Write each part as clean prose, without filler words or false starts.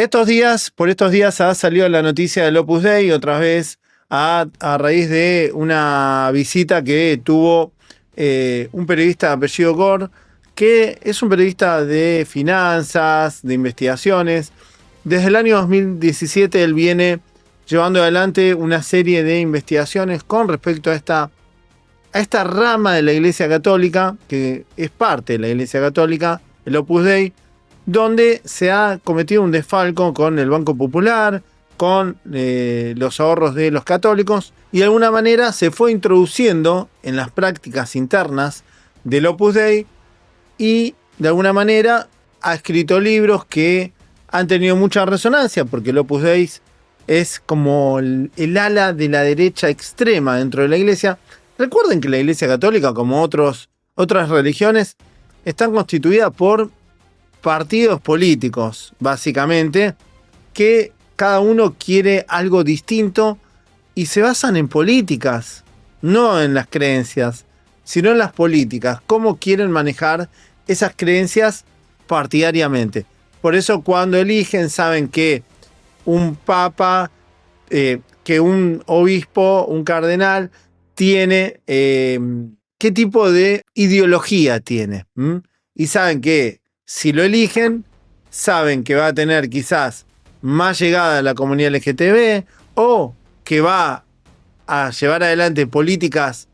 Por estos días ha salido la noticia del Opus Dei, otra vez a raíz de una visita que tuvo un periodista de apellido Gore, que es un periodista de finanzas, de investigaciones. Desde el año 2017 él viene llevando adelante una serie de investigaciones con respecto a esta rama de la Iglesia Católica, que es parte de la Iglesia Católica, el Opus Dei, donde se ha cometido un desfalco con el Banco Popular, con los ahorros de los católicos, y de alguna manera se fue introduciendo en las prácticas internas del Opus Dei, y de alguna manera ha escrito libros que han tenido mucha resonancia, porque el Opus Dei es como el ala de la derecha extrema dentro de la Iglesia. Recuerden que la Iglesia Católica, como otras religiones, están constituidas por partidos políticos, básicamente, que cada uno quiere algo distinto y se basan en políticas, no en las creencias, sino en las políticas, cómo quieren manejar esas creencias partidariamente. Por eso cuando eligen saben que un papa, que un obispo, un cardenal, tiene qué tipo de ideología tiene. Y saben que si lo eligen, saben que va a tener quizás más llegada a la comunidad LGTB o que va a llevar adelante políticas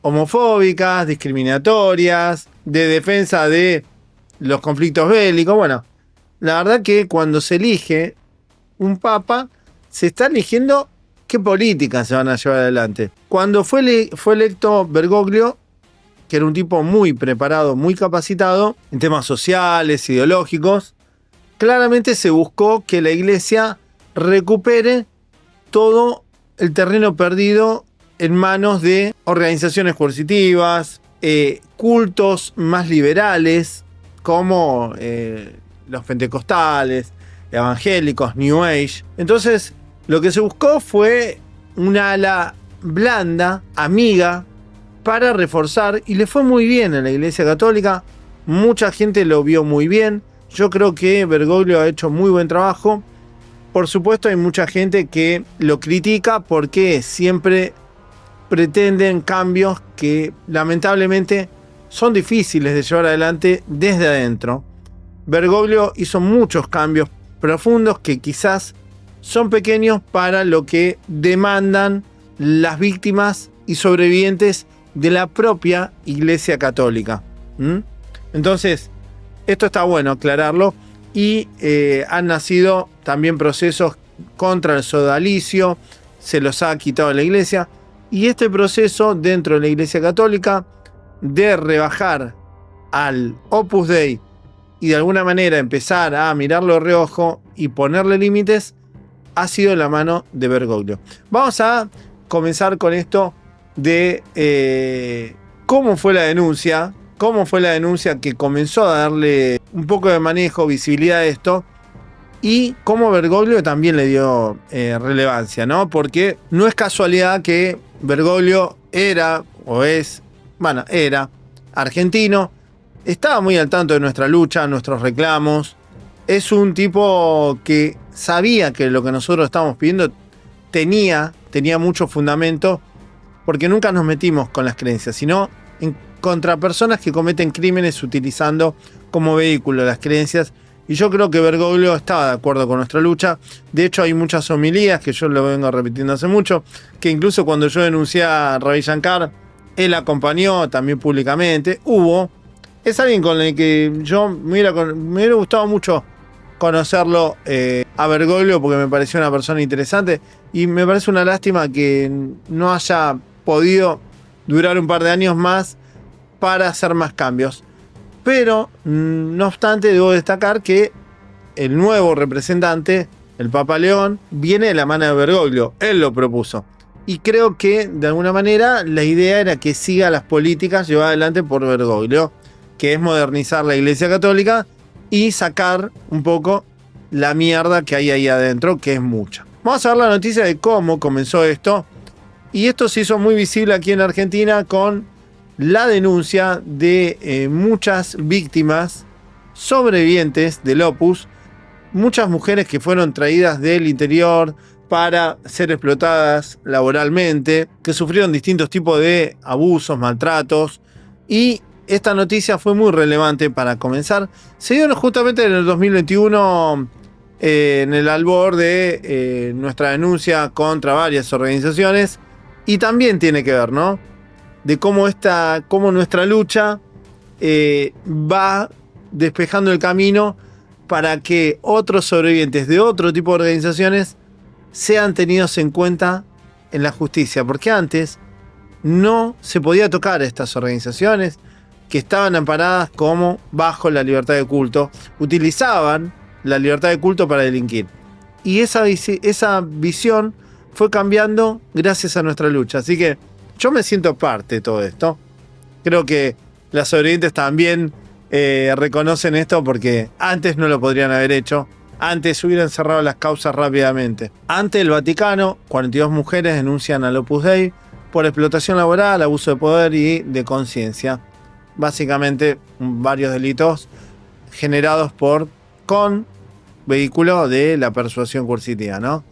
homofóbicas, discriminatorias, de defensa de los conflictos bélicos. Bueno, la verdad que cuando se elige un papa, se está eligiendo qué políticas se van a llevar adelante. Cuando fue electo Bergoglio, que era un tipo muy preparado, muy capacitado en temas sociales, ideológicos, claramente se buscó que la Iglesia recupere todo el terreno perdido en manos de organizaciones coercitivas, cultos más liberales, como los pentecostales, evangélicos, New Age. Entonces, lo que se buscó fue una ala blanda, amiga, para reforzar, y le fue muy bien a la Iglesia Católica. Mucha gente lo vio muy bien. Yo creo que Bergoglio ha hecho muy buen trabajo. Por supuesto, hay mucha gente que lo critica porque siempre pretenden cambios que lamentablemente son difíciles de llevar adelante desde adentro. Bergoglio hizo muchos cambios profundos que quizás son pequeños para lo que demandan las víctimas y sobrevivientes de la propia Iglesia Católica. Entonces, esto está bueno aclararlo. Y han nacido también procesos contra el sodalicio, se los ha quitado la Iglesia. Y este proceso dentro de la Iglesia Católica de rebajar al Opus Dei y de alguna manera empezar a mirarlo de reojo y ponerle límites, ha sido la mano de Bergoglio. Vamos a comenzar con esto de cómo fue la denuncia que comenzó a darle un poco de manejo, visibilidad a esto, y cómo Bergoglio también le dio relevancia, ¿no? Porque no es casualidad que Bergoglio era argentino, estaba muy al tanto de nuestra lucha, nuestros reclamos. Es un tipo que sabía que lo que nosotros estábamos pidiendo tenía mucho fundamento, porque nunca nos metimos con las creencias, sino contra personas que cometen crímenes utilizando como vehículo las creencias. Y yo creo que Bergoglio estaba de acuerdo con nuestra lucha. De hecho, hay muchas homilías que yo lo vengo repitiendo hace mucho, que incluso cuando yo denuncié a Ravi Shankar, él acompañó también públicamente. Es alguien con el que yo me hubiera gustado mucho conocerlo a Bergoglio, porque me pareció una persona interesante, y me parece una lástima que no haya podido durar un par de años más para hacer más cambios. Pero, no obstante, debo destacar que el nuevo representante, el Papa León, viene de la mano de Bergoglio. Él lo propuso. Y creo que, de alguna manera, la idea era que siga las políticas llevadas adelante por Bergoglio, que es modernizar la Iglesia Católica y sacar un poco la mierda que hay ahí adentro, que es mucha. Vamos a ver la noticia de cómo comenzó esto. Y esto se hizo muy visible aquí en Argentina con la denuncia de muchas víctimas sobrevivientes del Opus muchas mujeres que fueron traídas del interior para ser explotadas laboralmente, que sufrieron distintos tipos de abusos, maltratos, y esta noticia fue muy relevante para comenzar. Se dio justamente en el 2021, en el albor de nuestra denuncia contra varias organizaciones, y también tiene que ver, ¿no?, de cómo nuestra lucha va despejando el camino para que otros sobrevivientes de otro tipo de organizaciones sean tenidos en cuenta en la justicia, porque antes no se podía tocar a estas organizaciones que estaban amparadas como bajo la libertad de culto, utilizaban la libertad de culto para delinquir. Y esa visión fue cambiando gracias a nuestra lucha. Así que yo me siento parte de todo esto. Creo que las sobrevivientes también reconocen esto, porque antes no lo podrían haber hecho. Antes hubieran cerrado las causas rápidamente. Ante el Vaticano, 42 mujeres denuncian al Opus Dei por explotación laboral, abuso de poder y de conciencia. Básicamente varios delitos generados con vehículo de la persuasión coercitiva, ¿no?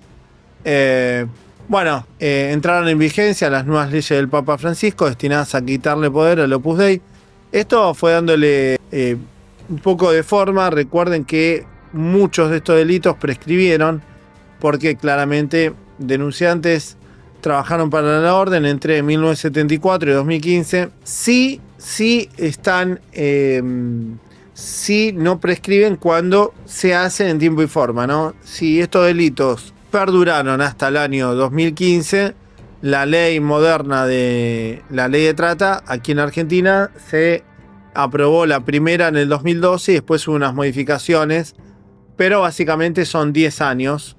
Entraron en vigencia las nuevas leyes del Papa Francisco destinadas a quitarle poder al Opus Dei. Esto fue dándole un poco de forma. Recuerden que muchos de estos delitos prescribieron porque claramente denunciantes trabajaron para la orden entre 1974 y 2015. Sí no prescriben cuando se hacen en tiempo y forma, ¿no? Si estos delitos perduraron hasta el año 2015, la ley moderna de la ley de trata aquí en Argentina se aprobó la primera en el 2012 y después hubo unas modificaciones, pero básicamente son 10 años.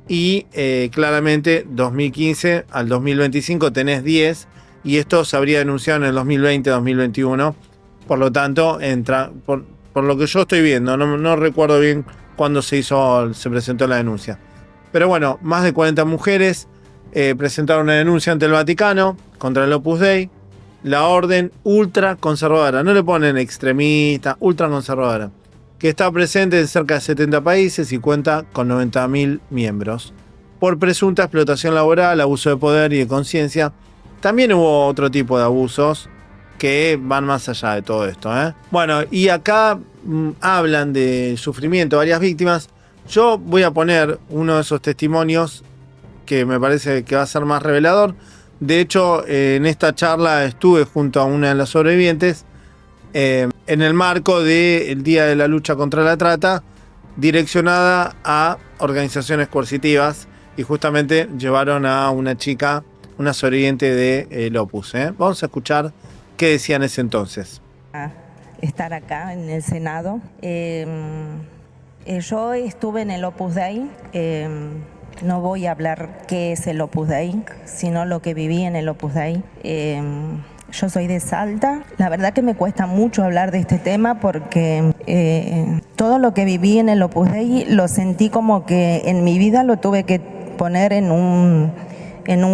Y claramente 2015 al 2025 tenés 10, y esto se habría denunciado en el 2020-2021. Por lo tanto, por lo que yo estoy viendo, no recuerdo bien cuándo se presentó la denuncia. Pero bueno, más de 40 mujeres presentaron una denuncia ante el Vaticano contra el Opus Dei, la orden ultraconservadora, no le ponen extremista, ultraconservadora, que está presente en cerca de 70 países y cuenta con 90.000 miembros, por presunta explotación laboral, abuso de poder y de conciencia. También hubo otro tipo de abusos que van más allá de todo esto, Bueno, y acá hablan de sufrimiento de varias víctimas. Yo voy a poner uno de esos testimonios que me parece que va a ser más revelador. De hecho, en esta charla estuve junto a una de las sobrevivientes en el marco del Día de la Lucha contra la Trata, direccionada a organizaciones coercitivas, y justamente llevaron a una chica, una sobreviviente de Opus. Vamos a escuchar qué decía en ese entonces. Estar acá en el Senado. Yo estuve en el Opus Dei. No voy a hablar qué es el Opus Dei, sino lo que viví en el Opus Dei. Yo soy de Salta. La verdad que me cuesta mucho hablar de este tema porque todo lo que viví en el Opus Dei lo sentí como que en mi vida lo tuve que poner en un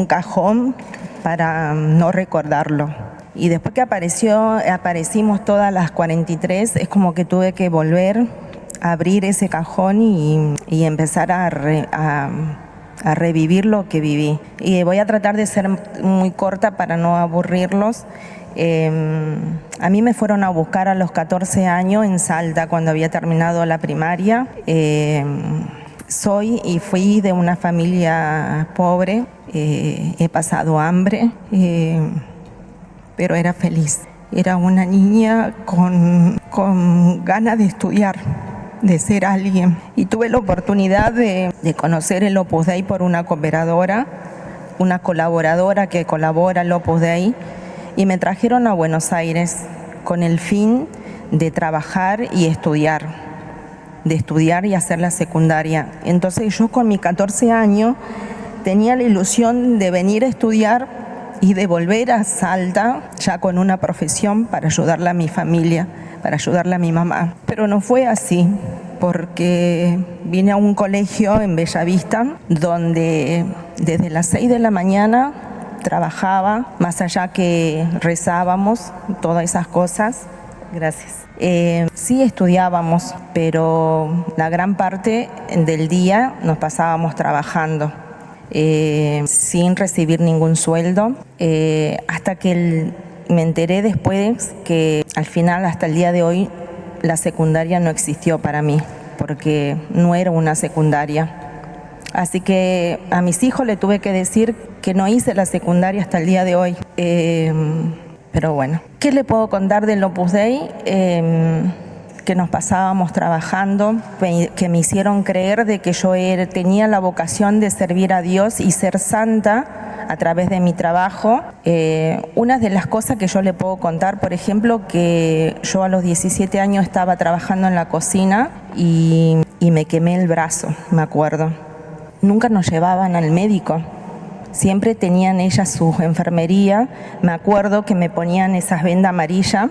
cajón para no recordarlo. Y después que aparecimos todas las 43, es como que tuve que volver a abrir ese cajón y empezar a revivir lo que viví. Y voy a tratar de ser muy corta para no aburrirlos. A mí me fueron a buscar a los 14 años en Salta, cuando había terminado la primaria. Soy y fui de una familia pobre, he pasado hambre, pero era feliz. Era una niña con ganas de estudiar, de ser alguien. Y tuve la oportunidad de conocer el Opus Dei por una colaboradora que colabora al Opus Dei, y me trajeron a Buenos Aires con el fin de trabajar y estudiar, y hacer la secundaria. Entonces yo con mis 14 años tenía la ilusión de venir a estudiar y de volver a Salta ya con una profesión para ayudarle a mi familia, para ayudarle a mi mamá. Pero no fue así, porque vine a un colegio en Bellavista donde desde las 6 de la mañana trabajaba, más allá que rezábamos, todas esas cosas. Gracias. Sí estudiábamos, pero la gran parte del día nos pasábamos trabajando, sin recibir ningún sueldo, hasta que me enteré después que al final, hasta el día de hoy, la secundaria no existió para mí, porque no era una secundaria. Así que a mis hijos le tuve que decir que no hice la secundaria hasta el día de hoy. Pero bueno, ¿qué le puedo contar del Opus Dei? Que nos pasábamos trabajando, que me hicieron creer de que yo tenía la vocación de servir a Dios y ser santa a través de mi trabajo. Una de las cosas que yo le puedo contar, por ejemplo, que yo a los 17 años estaba trabajando en la cocina y me quemé el brazo, me acuerdo. Nunca nos llevaban al médico. Siempre tenían ellas su enfermería. Me acuerdo que me ponían esas vendas amarillas.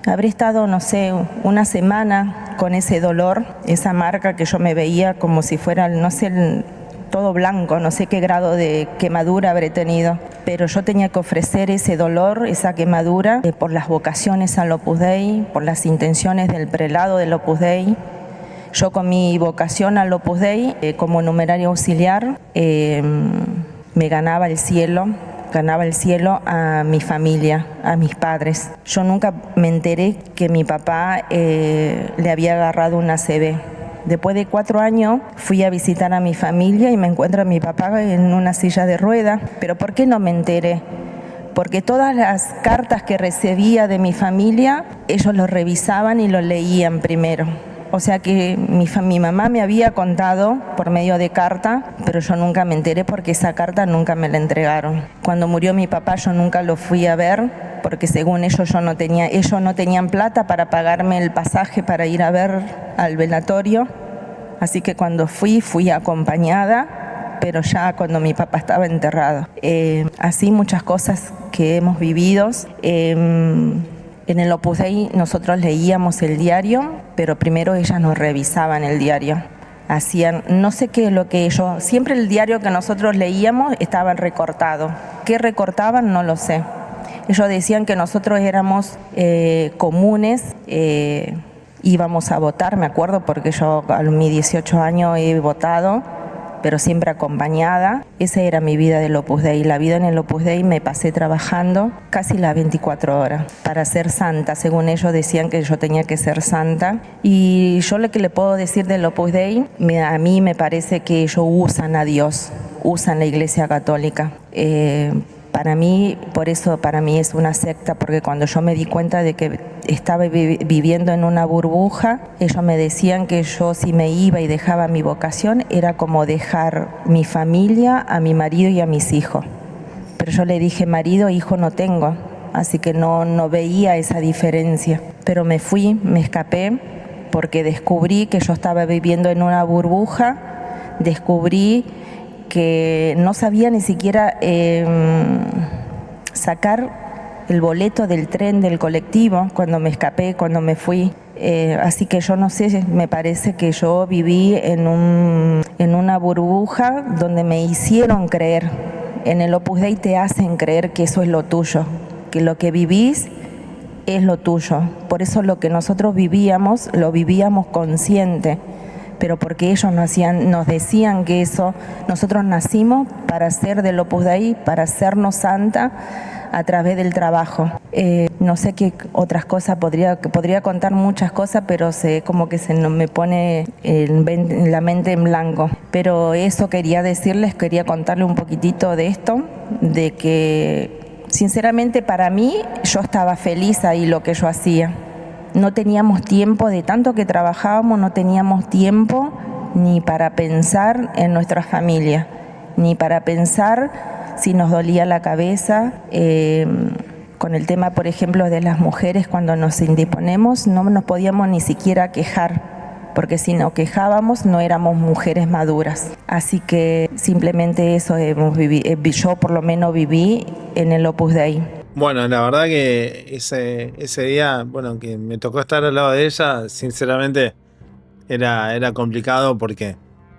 Habré estado, no sé, una semana con ese dolor, esa marca que yo me veía como si fuera, no sé, todo blanco, no sé qué grado de quemadura habré tenido. Pero yo tenía que ofrecer ese dolor, esa quemadura, por las vocaciones al Opus Dei, por las intenciones del prelado del Opus Dei. Yo con mi vocación al Opus Dei, como numerario auxiliar, me ganaba el cielo a mi familia, a mis padres. Yo nunca me enteré que mi papá le había agarrado una ACV. Después de 4 años fui a visitar a mi familia y me encuentro a mi papá en una silla de ruedas. ¿Pero por qué no me enteré? Porque todas las cartas que recibía de mi familia, ellos lo revisaban y lo leían primero. O sea que mi mamá me había contado por medio de carta, pero yo nunca me enteré porque esa carta nunca me la entregaron. Cuando murió mi papá yo nunca lo fui a ver, porque según ellos ellos no tenían plata para pagarme el pasaje para ir a ver al velatorio. Así que cuando fui acompañada, pero ya cuando mi papá estaba enterrado. Así muchas cosas que hemos vivido. En el Opus Dei nosotros leíamos el diario, pero primero ellas nos revisaban el diario. Hacían, no sé qué es lo que ellos, siempre el diario que nosotros leíamos estaba recortado. ¿Qué recortaban? No lo sé. Ellos decían que nosotros éramos comunes, íbamos a votar, me acuerdo, porque yo a mis 18 años he votado, pero siempre acompañada. Esa era mi vida del Opus Dei. La vida en el Opus Dei me pasé trabajando casi las 24 horas para ser santa. Según ellos decían que yo tenía que ser santa. Y yo lo que le puedo decir del Opus Dei, a mí me parece que ellos usan a Dios, usan la Iglesia Católica. Para mí es una secta, porque cuando yo me di cuenta de que estaba viviendo en una burbuja, ellos me decían que yo, si me iba y dejaba mi vocación, era como dejar mi familia, a mi marido y a mis hijos. Pero yo le dije, marido e hijo no tengo, así que no veía esa diferencia. Pero me fui, me escapé, porque descubrí que yo estaba viviendo en una burbuja, descubrí que no sabía ni siquiera sacar el boleto del tren, del colectivo, cuando me escapé, cuando me fui. Así que yo no sé, me parece que yo viví en una burbuja donde me hicieron creer. En el Opus Dei te hacen creer que eso es lo tuyo, que lo que vivís es lo tuyo. Por eso lo que nosotros vivíamos, lo vivíamos consciente. Pero porque ellos nos decían que eso, nosotros nacimos para ser del Opus Dei, para hacernos santa a través del trabajo. No sé qué otras cosas, podría contar muchas cosas, pero como que me pone la mente en blanco. Pero eso quería decirles, quería contarle un poquitito de esto, de que sinceramente para mí yo estaba feliz ahí lo que yo hacía. No teníamos tiempo, de tanto que trabajábamos, no teníamos tiempo ni para pensar en nuestra familia, ni para pensar si nos dolía la cabeza. Con el tema, por ejemplo, de las mujeres, cuando nos indisponemos, no nos podíamos ni siquiera quejar, porque si nos quejábamos no éramos mujeres maduras. Así que simplemente eso hemos vivido, yo por lo menos viví en el Opus Dei. Bueno, la verdad que ese día, bueno, que me tocó estar al lado de ella, sinceramente era complicado, porque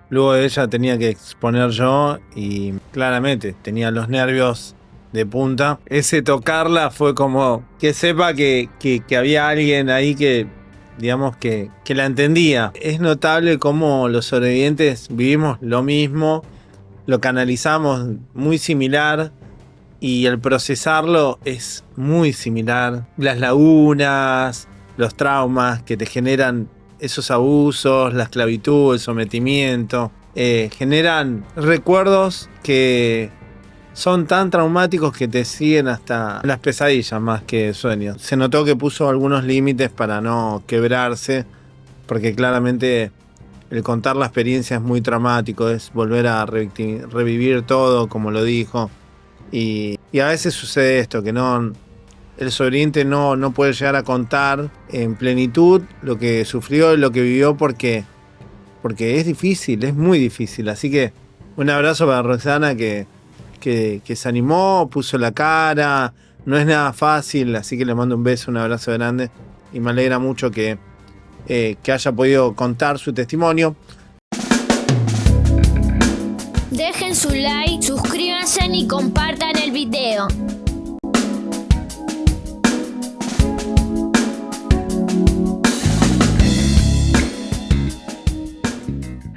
luego de ella tenía que exponer yo y claramente tenía los nervios de punta. Ese tocarla fue como que sepa que había alguien ahí que, digamos, que la entendía. Es notable cómo los sobrevivientes vivimos lo mismo, lo canalizamos muy similar y el procesarlo es muy similar. Las lagunas, los traumas que te generan esos abusos, la esclavitud, el sometimiento, generan recuerdos que son tan traumáticos que te siguen hasta las pesadillas más que sueños. Se notó que puso algunos límites para no quebrarse, porque claramente el contar la experiencia es muy traumático, es volver a revivir todo, como lo dijo. Y a veces sucede esto, que el sobreviviente no puede llegar a contar en plenitud lo que sufrió y lo que vivió porque es difícil, es muy difícil. Así que un abrazo para Roxana que se animó, puso la cara, no es nada fácil, así que le mando un beso, un abrazo grande y me alegra mucho que haya podido contar su testimonio. Dejen su like, suscríbanse y compartan el video.